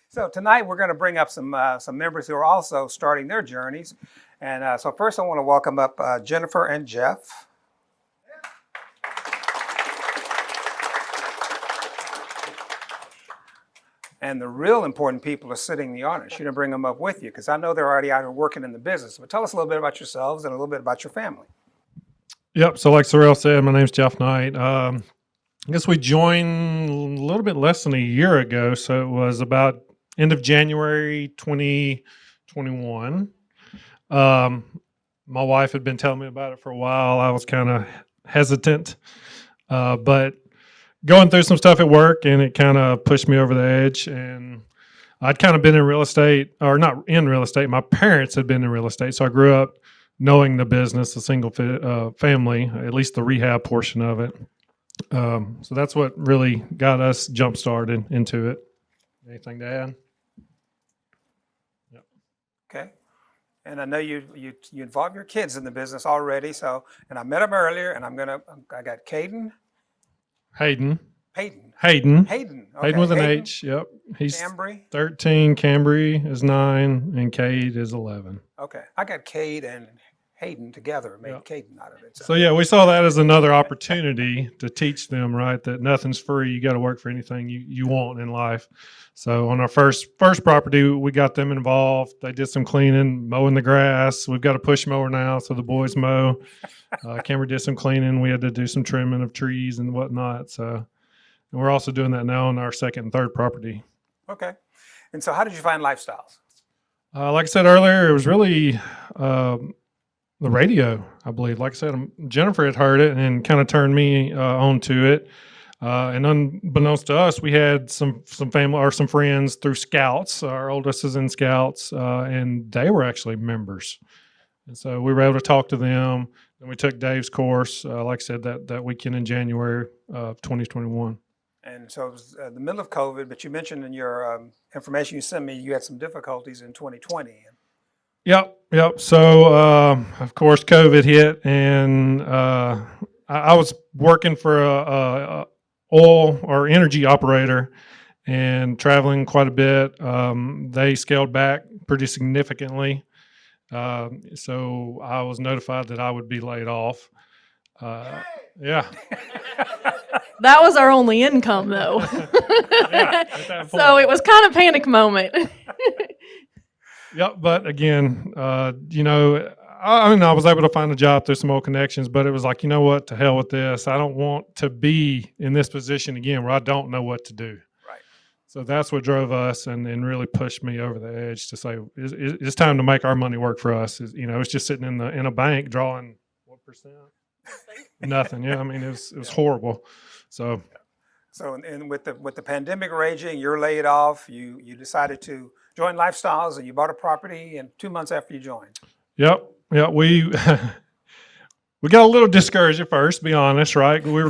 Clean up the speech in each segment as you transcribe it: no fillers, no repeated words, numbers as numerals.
So tonight we're going to bring up some members who are also starting their journeys. And so first I want to welcome up Jennifer and Jeff. And the real important people are sitting in the audience. You didn't bring them up with you because I know they're already out here working in the business. But tell us a little bit about yourselves and a little bit about your family. Yep. So like Sorrell said, my name's Jeff Knight. I guess we joined a little bit less than a year ago. So it was about end of January 2021. My wife had been telling me about it for a while. I was kind of hesitant, but going through some stuff at work, and it kind of pushed me over the edge. And I'd kind of been in real estate, or not in real estate. My parents had been in real estate, so I grew up knowing the business, the single family, at least the rehab portion of it. So that's what really got us jump started into it. Anything to add? Yep. Okay. And I know you involve your kids in the business already. So, and I met them earlier, and I got Hayden. Okay. Hayden with an H. Yep. He's Cambry. 13. Cambry is 9, and Cade is 11. Okay. I got Cade and Hayden together, made Caden out of it. So yeah, we saw that as another opportunity to teach them, right, that nothing's free. You got to work for anything you want in life. So on our first property, we got them involved. They did some cleaning, mowing the grass. We've got a push mower now, so the boys mow. Cameron did some cleaning. We had to do some trimming of trees and whatnot. So, and we're also doing that now on our second and third property. Okay. And so how did you find Lifestyles? Like I said earlier, it was really the radio, I believe. Like I said, Jennifer had heard it and kind of turned me onto it. And unbeknownst to us, we had some family or some friends through Scouts. Our oldest is in Scouts, and they were actually members. And so we were able to talk to them. And we took Dave's course, like I said, that weekend in January of 2021. And so it was the middle of COVID, but you mentioned in your information you sent me, you had some difficulties in 2020. Yep. So, of course, COVID hit, and I was working for a oil or energy operator and traveling quite a bit. They scaled back pretty significantly. So I was notified that I would be laid off. Yeah. That was our only income, though. So it was kind of panic moment. Yep. But again, I was able to find a job through some old connections, but it was like, you know what, to hell with this. I don't want to be in this position again where I don't know what to do. Right. So that's what drove us and really pushed me over the edge to say, it's time to make our money work for us. It's just sitting in a bank drawing what percent? Nothing. Yeah. I mean, it was horrible. So and with the pandemic raging, you're laid off, you decided to join Lifestyles, and you bought a property, and 2 months after you joined. Yep. Yeah. We got a little discouraged at first, to be honest, right? We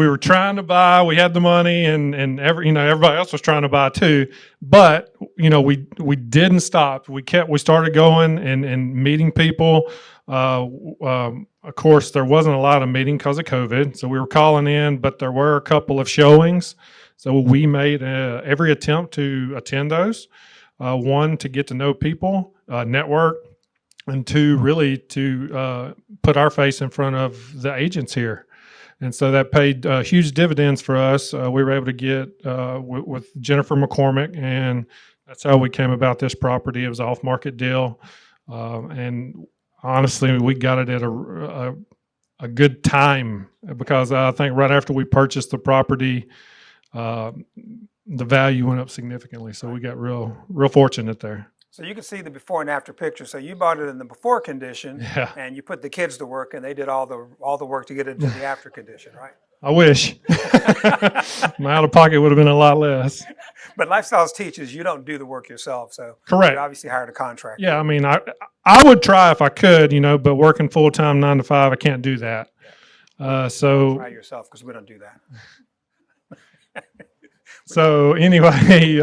were trying to buy, we had the money, and everybody else was trying to buy too. But, we didn't stop. We started going and meeting people. Of course, there wasn't a lot of meeting because of COVID. So we were calling in, but there were a couple of showings. So we made every attempt to attend those. One, to get to know people, network, and two, really to put our face in front of the agents here. And so that paid huge dividends for us. We were able to get with Jennifer McCormick, and that's how we came about this property. It was an off-market deal. And honestly, we got it at a good time because I think right after we purchased the property, the value went up significantly. So we got real fortunate there. So you can see the before and after picture. So you bought it in the before condition, and you put the kids to work, and they did all the work to get it to the after condition, right? I wish. My out of pocket would have been a lot less. But Lifestyles teaches you don't do the work yourself. So correct. You obviously hired a contractor. Yeah, I mean, I would try if I could, but working full time 9 to 5, I can't do that. So try yourself because we don't do that. So anyway,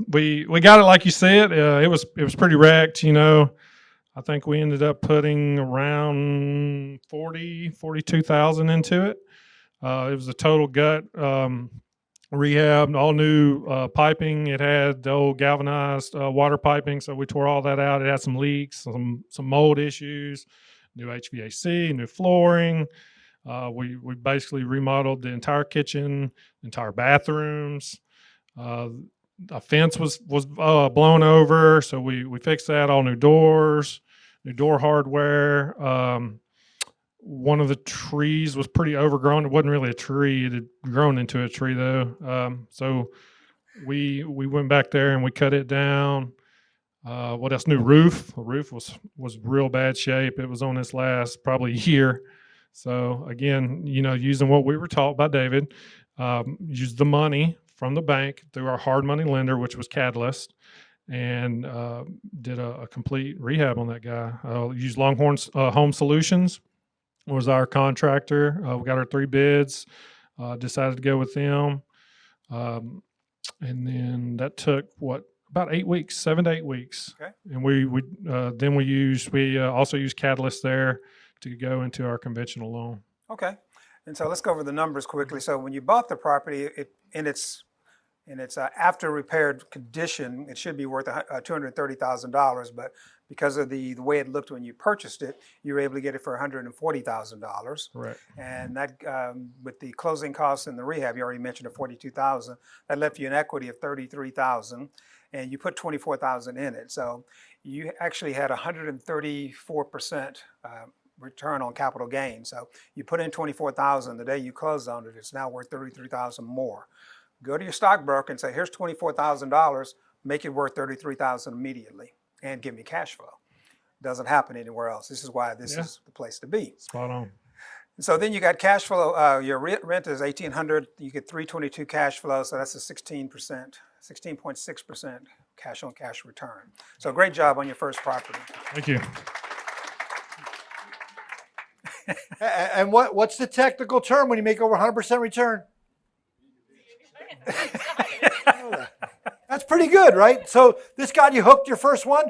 we got it like you said. It was pretty wrecked, I think we ended up putting around 42,000 into it. It was a total gut rehabbed, all new piping. It had the old galvanized water piping, so we tore all that out. It had some leaks, some mold issues, new HVAC, new flooring. We basically remodeled the entire kitchen, entire bathrooms. A fence was blown over, so we fixed that. All new doors, new door hardware. One of the trees was pretty overgrown. It wasn't really a tree; it had grown into a tree though. So we went back there and we cut it down. What else? New roof. The roof was real bad shape. It was on its last probably year. So again, using what we were taught by David, use the money from the bank through our hard money lender, which was Catalyst, and did a complete rehab on that guy. Used Longhorn Home Solutions was our contractor. We got our 3 bids, decided to go with them. And then that took about 8 weeks, 7 to 8 weeks. Okay. And we also used Catalyst there to go into our conventional loan. Okay. And so let's go over the numbers quickly. So when you bought the property, in its after repaired condition, it should be worth $230,000. But because of the way it looked when you purchased it, you were able to get it for $140,000. Right. And that, with the closing costs and the rehab, you already mentioned the $42,000. That left you an equity of $33,000, and you put $24,000 in it. So you actually had 134% return on capital gain. So you put in $24,000. The day you closed on it, it's now worth $33,000 more. Go to your stockbroker and say, here's $24,000, make it worth $33,000 immediately, and give me cash flow. Doesn't happen anywhere else. This is why this is the place to be. Spot on. So then you got cash flow. Your rent is $1,800. You get $322 cash flow, so that's a 16.6% cash on cash return. So great job on your first property. Thank you. And what's the technical term when you make over 100% return? That's pretty good, right? So this got you hooked your first one?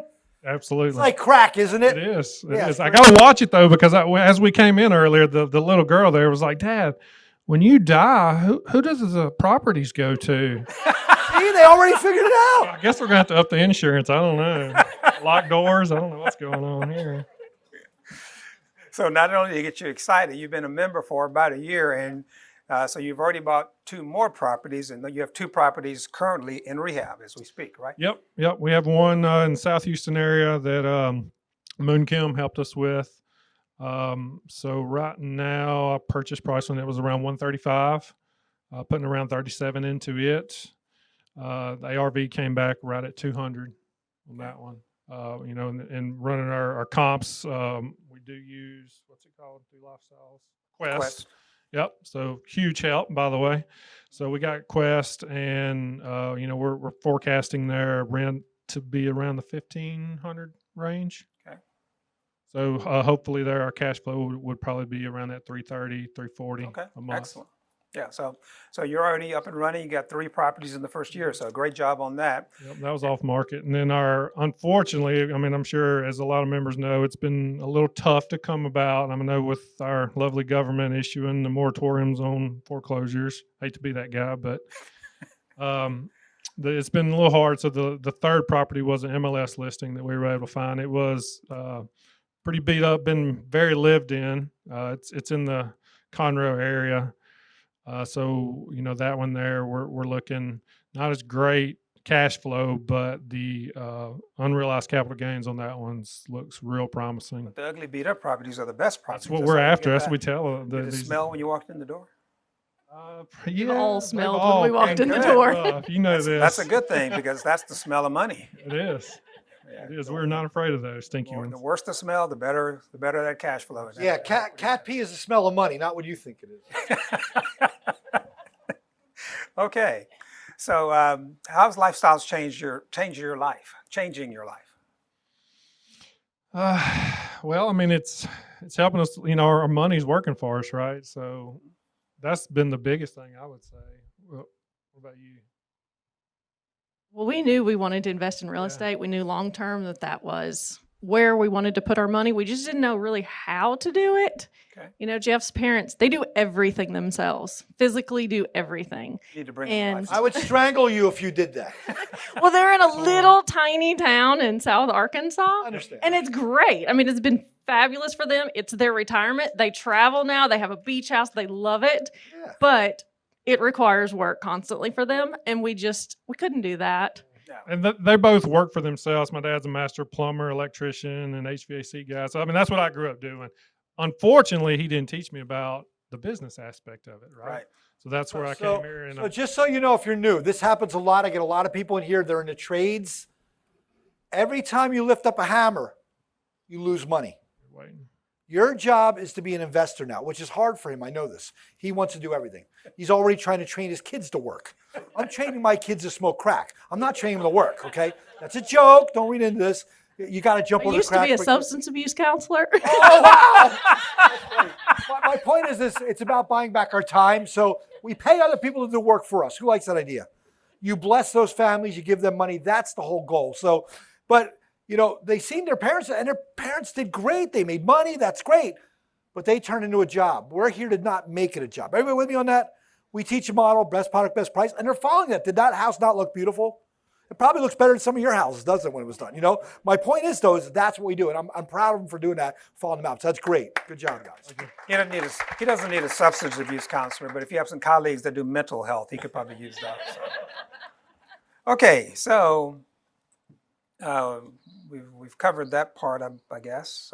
Absolutely. It's like crack, isn't it? It is. It Yeah, is. I got to watch it though, because as we came in earlier, the little girl there was like, "Dad, when you die, who does the properties go to?" See, they already figured it out. I guess we're going to have to up the insurance. I don't know. Locked doors. I don't know what's going on here. So not only to get you excited, you've been a member for about a year, and so you've already bought 2 more properties, and you have 2 properties currently in rehab as we speak, right? Yep. We have one in the South Houston area that Moon Kim helped us with. So right now, our purchase price on it was around $135, putting around $37 into it. The ARV came back right at $200 on that one. And running our comps, we do use, what's it called through Lifestyles? Quest. Yep. So huge help, by the way. So we got Quest, and we're forecasting their rent to be around the 1,500 range. Okay. So hopefully our cash flow would probably be around that 330, 340 a month. Excellent. Yeah, so you're already up and running. You got 3 properties in the first year, so great job on that. Yep, that was off market. And then unfortunately, I'm sure as a lot of members know, it's been a little tough to come about. I know with our lovely government issuing the moratoriums on foreclosures. Hate to be that guy, but it's been a little hard. So the third property was an MLS listing that we were able to find. It was pretty beat up, been very lived in. It's in the Conroe area. So that one there, we're looking not as great cash flow, but the unrealized capital gains on that one looks real promising. But the ugly beat up properties are the best properties. That's what we're after. That's that. what we tell. Did it smell when you walked in the door? We all smelled when we walked in the door. This. That's a good thing, because that's the smell of money. It is. Yeah. It is. We're not afraid of those stinky ones. The worse the smell, the better that cash flow is. Yeah, cat pee is the smell of money, not what you think it is. Okay, so how's lifestyles changing your life? Well, it's helping us. Our money's working for us, right? So that's been the biggest thing, I would say. Well, what about you? Well, we knew we wanted to invest in real estate. We knew long term that was where we wanted to put our money. We just didn't know really how to do it. Okay. You know, Jeff's parents, they do everything themselves, physically do everything. You need to bring And- them I would strangle you if you did that. Well, they're in a little tiny town in South Arkansas. I understand. And it's great. I mean, it's been fabulous for them. It's their retirement. They travel now. They have a beach house. They love it. Yeah. But it requires work constantly for them. And we couldn't do that. And they both work for themselves. My dad's a master plumber, electrician, and HVAC guy. So, I mean, that's what I grew up doing. Unfortunately, he didn't teach me about the business aspect of it, right? Right. So that's where I So- came here. And So just so you know, if you're new, this happens a lot. I get a lot of people in here. They're in the trades. Every time you lift up a hammer, you lose money. waiting. Your job is to be an investor now, which is hard for him. I know this. He wants to do everything. He's already trying to train his kids to work. I'm training my kids to smoke crack. I'm not training them to work, okay? That's a joke. Don't read into this. You got to jump I on the used to crack. be a quick. substance abuse counselor. Oh, wow. That's great. My point is this, it's about buying back our time. So we pay other people to do work for us. Who likes that idea? You bless those families, you give them money. That's the whole goal. So, but, you know, they seen their parents and their parents did great. They made money. That's great. But they turned into a job. We're here to not make it a job. Everybody with me on that? We teach a model, best product, best price, and they're following that. Did that house not look beautiful? It probably looks better than some of your houses, doesn't it, when it was done? You know, my point is, though, is that's what we do. And I'm proud of them for doing that, following them out. So that's great. Good job, guys. He doesn't need a substance abuse counselor, but if you have some colleagues that do mental health, he could probably use that. So. Okay, so we've covered that part, I guess.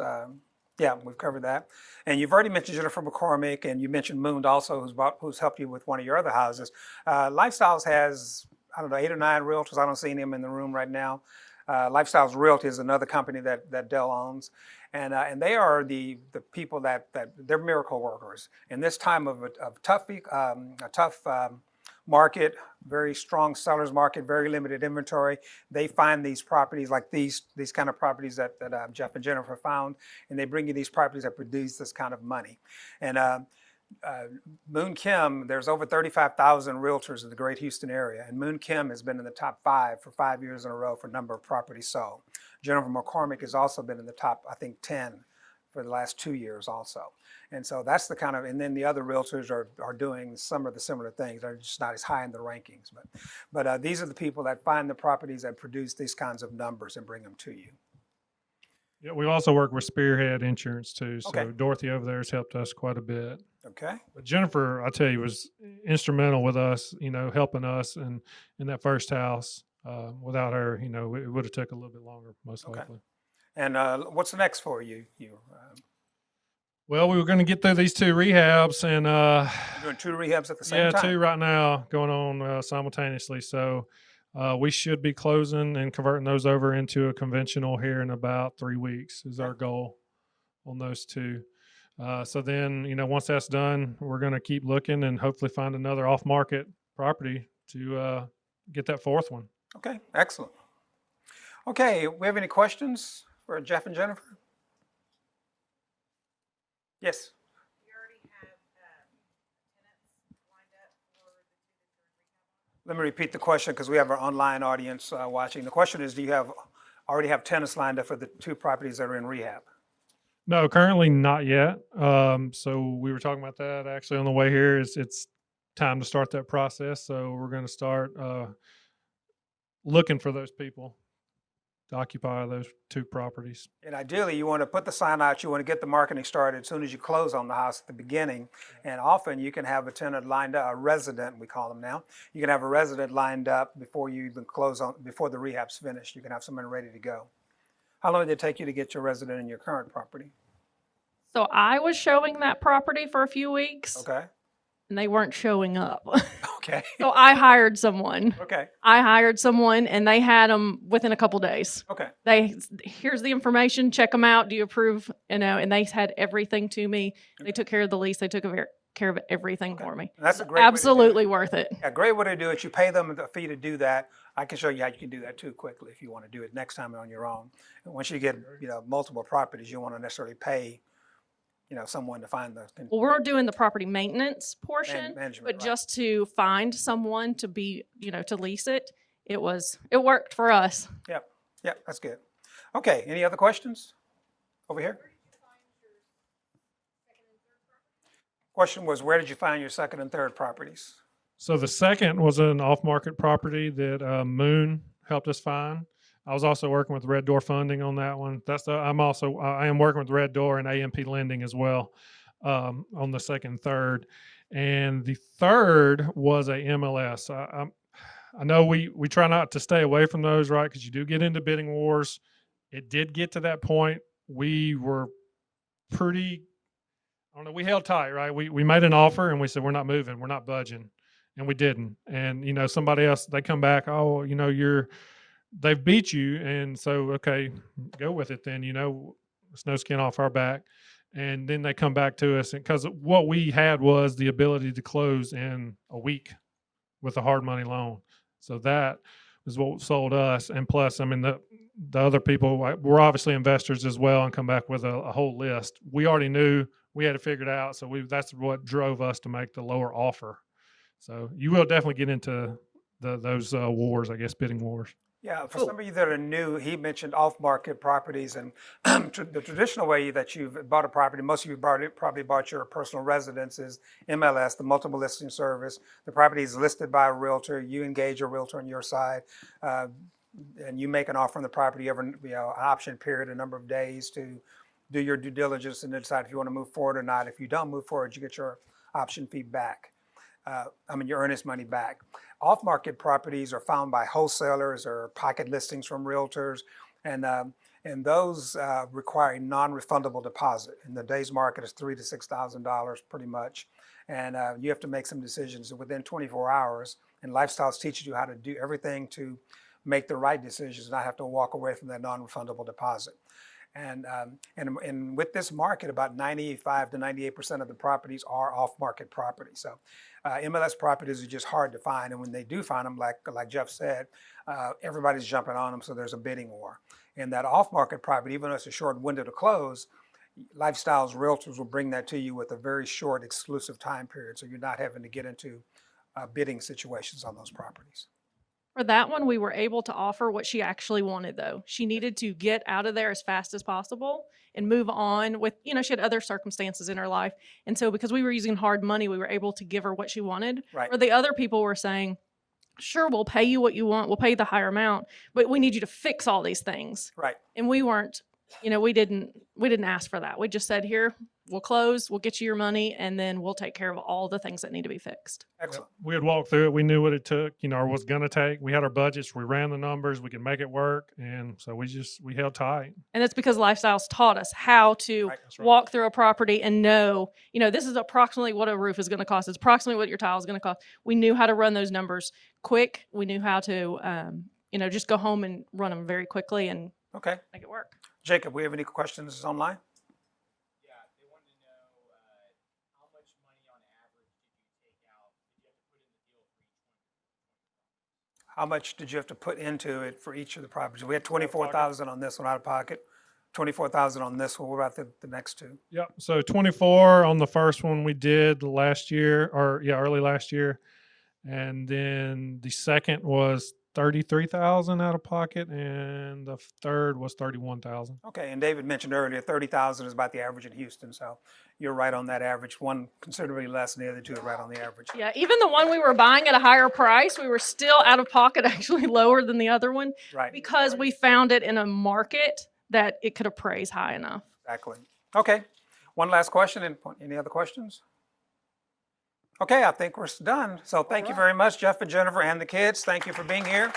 Yeah, we've covered that. And you've already mentioned Jennifer McCormick, and you mentioned Moon also, who's helped you with one of your other houses. Lifestyles has, I don't know, 8 or 9 realtors. I don't see them in the room right now. Lifestyles Realty is another company that Dell owns. And they are the people that they're miracle workers. In this time of a tough market, very strong sellers market, very limited inventory, they find these properties like these kind of properties that Jeff and Jennifer found, and they bring you these properties that produce this kind of money. And Moon Kim, there's over 35,000 realtors in the great Houston area, and Moon Kim has been in the top 5 for 5 years in a row for number of properties sold. Jennifer McCormick has also been in the top, I think, 10 for the last 2 years also. And so that's the kind of, and then the other realtors are doing some of the similar things. They're just not as high in the rankings. But these are the people that find the properties that produce these kinds of numbers and bring them to you. Yeah, we also work with Spearhead Insurance too. So Okay. Dorothy over there has helped us quite a bit. Okay? But Jennifer, I tell you, was instrumental with us, you know, helping us in that first house. Without her, you know, it would have took a little bit longer, most Okay. likely. And what's next for you? Well, we were going to get through these 2 rehabs, and You're doing 2 rehabs at the same time? 2 right now going on simultaneously. So we should be closing and converting those over into a conventional here in about 3 weeks is our goal on those 2. So then, you know, once that's done, we're going to keep looking and hopefully find another off-market property to get that 4th one. Okay, excellent. Okay, we have any questions for Jeff and Jennifer? Yes. You already have tenants lined up for the 2 that you're in rehab on? Let me repeat the question because we have our online audience watching. The question is, do you already have tenants lined up for the 2 properties that are in rehab? No, currently not yet. So we were talking about that actually on the way here. It's time to start that process. So we're going to start looking for those people to occupy those 2 properties. And ideally, you want to put the sign out, you want to get the marketing started as soon as you close on the house at the beginning. And often you can have a tenant lined up, a resident, we call them now. You can have a resident lined up before you even before the rehab's finished. You can have someone ready to go. How long did it take you to get your resident in your current property? So I was showing that property for a few weeks Okay. and they weren't showing up. Okay. So I hired someone. Okay. And they had them within a couple days. Okay. Here's the information, check them out. Do you approve? You know, and they had everything to me. They took care of the lease. They took care of everything for me. And that's a great way to do it. Absolutely worth it. A great way to do it. You pay them a fee to do that. I can show you how you can do that too quickly if you want to do it next time on your own. And once you get, you know, multiple properties, you don't want to necessarily pay, you know, someone to find the Well, we're doing the property maintenance portion, management. but Right. just to find someone to be, you know, to lease it, it worked for us. Yep, that's good. Okay, any other questions? Over here? Question was, where did you find your second and third properties? So the second was an off-market property that Moon helped us find. I was also working with Red Door Funding on that one. I am working with Red Door and AMP Lending as well on the second and third. And the third was a MLS. I know we try not to stay away from those, right? Because you do get into bidding wars. It did get to that point. We were pretty, I don't know, we held tight, right? We made an offer and we said, we're not moving, we're not budging. And we didn't. And, you know, somebody else, they come back, oh, you know, they've beat you. And so, okay, go with it then, you know, it's no skin off our back. And then they come back to us, because what we had was the ability to close in a week with a hard money loan. So that was what sold us. And plus, I mean, the other people were obviously investors as well and come back with a whole list. We already knew we had it figured out. So that's what drove us to make the lower offer. So you will definitely get into those wars, I guess, bidding wars. Yeah, for some of you that are new, he mentioned off-market properties, and the traditional way that you've bought a property, most of you probably bought your personal residence, is MLS, the multiple listing service. The property is listed by a realtor. You engage a realtor on your side, and you make an offer on the property. You have an option period, a number of days to do your due diligence and decide if you want to move forward or not. If you don't move forward, you get your option fee back. Your earnest money back. Off-market properties are found by wholesalers or pocket listings from realtors, and those require a non-refundable deposit. In the day's market, it's $3,000 to $6,000 pretty much, and you have to make some decisions within 24 hours. And Lifestyles teaches you how to do everything to make the right decisions and not have to walk away from that non-refundable deposit. And with this market, about 95 to 98% of the properties are off-market properties. So MLS properties are just hard to find. And when they do find them, like Jeff said, everybody's jumping on them, so there's a bidding war. And that off-market property, even though it's a short window to close, Lifestyles realtors will bring that to you with a very short exclusive time period. So you're not having to get into bidding situations on those properties. For that one, we were able to offer what she actually wanted, though. She needed to get out of there as fast as possible and move on with, she had other circumstances in her life. And so because we were using hard money, we were able to give her what she wanted. Right. Or the other people were saying, sure, we'll pay you what you want. We'll pay the higher amount, but we need you to fix all these things. Right. And we weren't, we didn't ask for that. We just said, here, we'll close, we'll get you your money, and then we'll take care of all the things that need to be fixed. Excellent. We had walked through it. We knew what it took, or was going to take. We had our budgets. We ran the numbers. We could make it work. And so we held tight. And that's because Lifestyles taught us how to Right, that's right. walk through a property and know, this is approximately what a roof is going to cost. It's approximately what your tile is going to cost. We knew how to run those numbers quick. We knew how to, just go home and run them very quickly and Okay. make it work. Jacob, we have any questions online? Yeah, they wanted to know how much money on average did you take out? Did you have to put in the deal for each one? How much did you have to put into it for each of the properties? We had 24,000 on this one out of pocket, 24,000 on this one. What about the next two? Yep. So 24 on the first one we did last year, early last year. And then the second was 33,000 out of pocket, and the third was 31,000. Okay, and David mentioned earlier 30,000 is about the average in Houston, so you're right on that average. One considerably less than the other two are right on the average. Yeah, even the one we were buying at a higher price, we were still out of pocket actually lower than the other one Right. because we found it in a market that it could appraise high enough. Exactly. Okay, one last question. Any other questions? Okay, I think we're done. So thank you very much, Jeff and Jennifer and the kids. Thank you for being here.